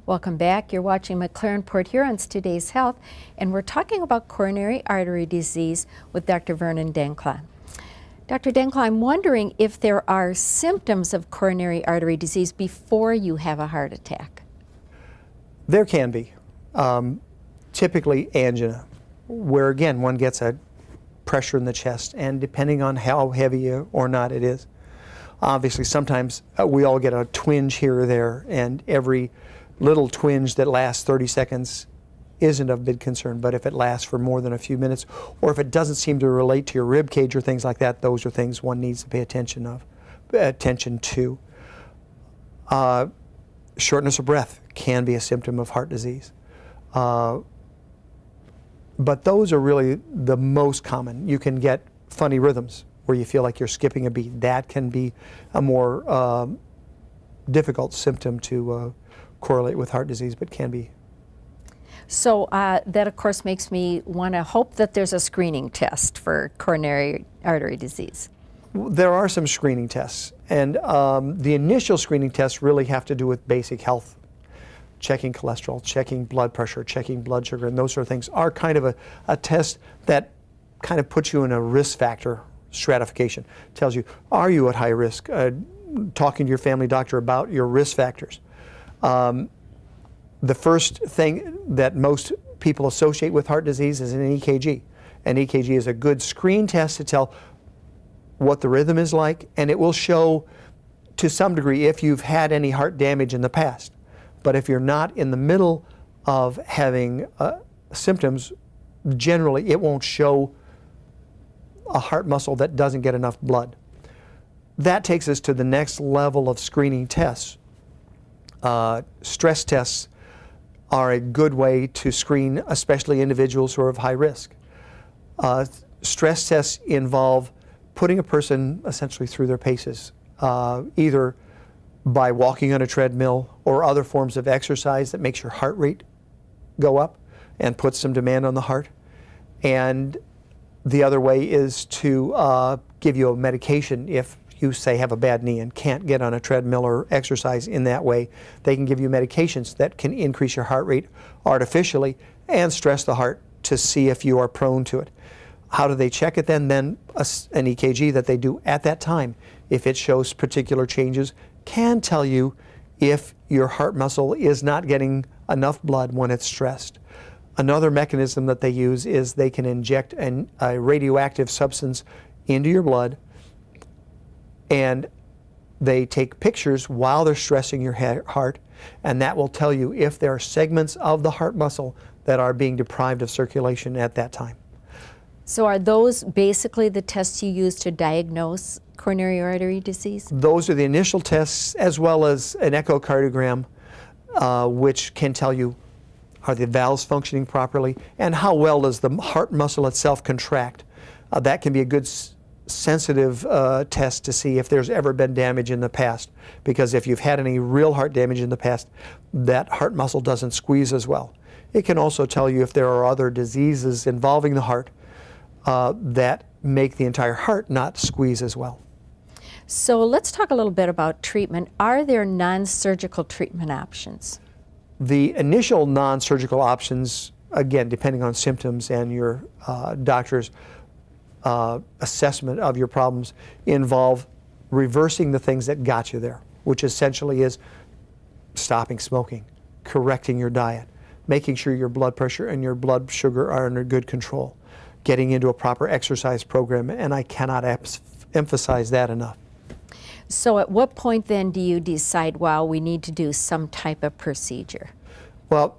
Welcome back. You're watching McLaren Port Huron's Today's Health, and we're talking about coronary artery disease with Dr. Vernon Dencklau. Dr. Dencklau, I'm wondering if there are symptoms of coronary artery disease before you have a heart attack. There can be. Typically angina, where again one gets a pressure in the chest, and depending on how heavy or not it is. Obviously sometimes we all get a twinge here or there, and every little twinge that lasts 30 seconds isn't of big concern, but if it lasts for more than a few minutes, or if it doesn't seem to relate to your rib cage or things like that, those are things one needs to pay attention to. Shortness of breath can be a symptom of heart disease. But those are really the most common. You can get funny rhythms where you feel like you're skipping a beat. That can be a more difficult symptom to correlate with heart disease, but can be. So that of course makes me want to hope that there's a screening test for coronary artery disease. There are some screening tests, and the initial screening tests really have to do with basic health. Checking cholesterol, checking blood pressure, checking blood sugar, and those sort of things are kind of a test that kind of puts you in a risk factor stratification. Tells you, are you at high risk? Talking to your family doctor about your risk factors. The first thing that most people associate with heart disease is an EKG. An EKG is a good screen test to tell what the rhythm is like, and it will show to some degree if you've had any heart damage in the past. But if you're not in the middle of having symptoms, generally it won't show a heart muscle that doesn't get enough blood. That takes us to the next level of screening tests. Stress tests are a good way to screen, especially individuals who are of high risk. Stress tests involve putting a person essentially through their paces, either by walking on a treadmill or other forms of exercise that makes your heart rate go up and puts some demand on the heart. And the other way is to give you a medication if you say have a bad knee and can't get on a treadmill or exercise in that way. They can give you medications that can increase your heart rate artificially and stress the heart to see if you are prone to it. How do they check it then? Then an EKG that they do at that time, if it shows particular changes, can tell you if your heart muscle is not getting enough blood when it's stressed. Another mechanism that they use is they can inject a radioactive substance into your blood, and they take pictures while they're stressing your heart, and that will tell you if there are segments of the heart muscle that are being deprived of circulation at that time. So are those basically the tests you use to diagnose coronary artery disease? Those are the initial tests, as well as an echocardiogram, which can tell you, are the valves functioning properly, and how well does the heart muscle itself contract. That can be a good sensitive test to see if there's ever been damage in the past, because if you've had any real heart damage in the past, that heart muscle doesn't squeeze as well. It can also tell you if there are other diseases involving the heart that make the entire heart not squeeze as well. So let's talk a little bit about treatment. Are there non-surgical treatment options? The initial non-surgical options, again, depending on symptoms and your doctor's assessment of your problems, involve reversing the things that got you there, which essentially is stopping smoking, correcting your diet, making sure your blood pressure and your blood sugar are under good control, getting into a proper exercise program, and I cannot emphasize that enough. So at what point then do you decide, well, we need to do some type of procedure? Well,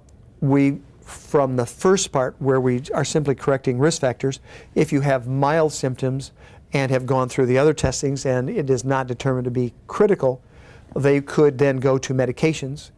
from the first part where we are simply correcting risk factors, if you have mild symptoms and have gone through the other testings and it is not determined to be critical, they could then go to medications,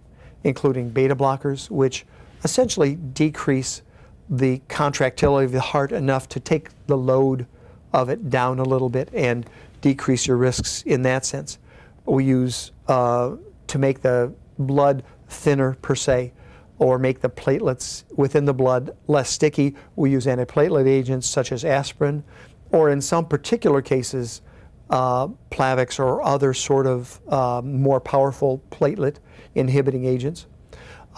including beta blockers, which essentially decrease the contractility of the heart enough to take the load of it down a little bit and decrease your risks in that sense. We use to make the blood thinner per se, or make the platelets within the blood less sticky. We use antiplatelet agents such as aspirin, or in some particular cases, Plavix or other sort of more powerful platelet inhibiting agents.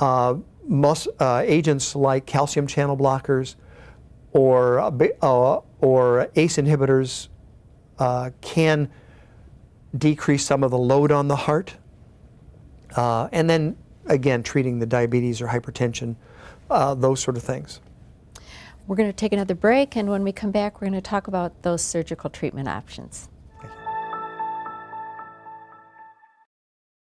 Agents like calcium channel blockers or ACE inhibitors can decrease some of the load on the heart. And then, again, treating the diabetes or hypertension, those sort of things. We're going to take another break, and when we come back, we're going to talk about those surgical treatment options.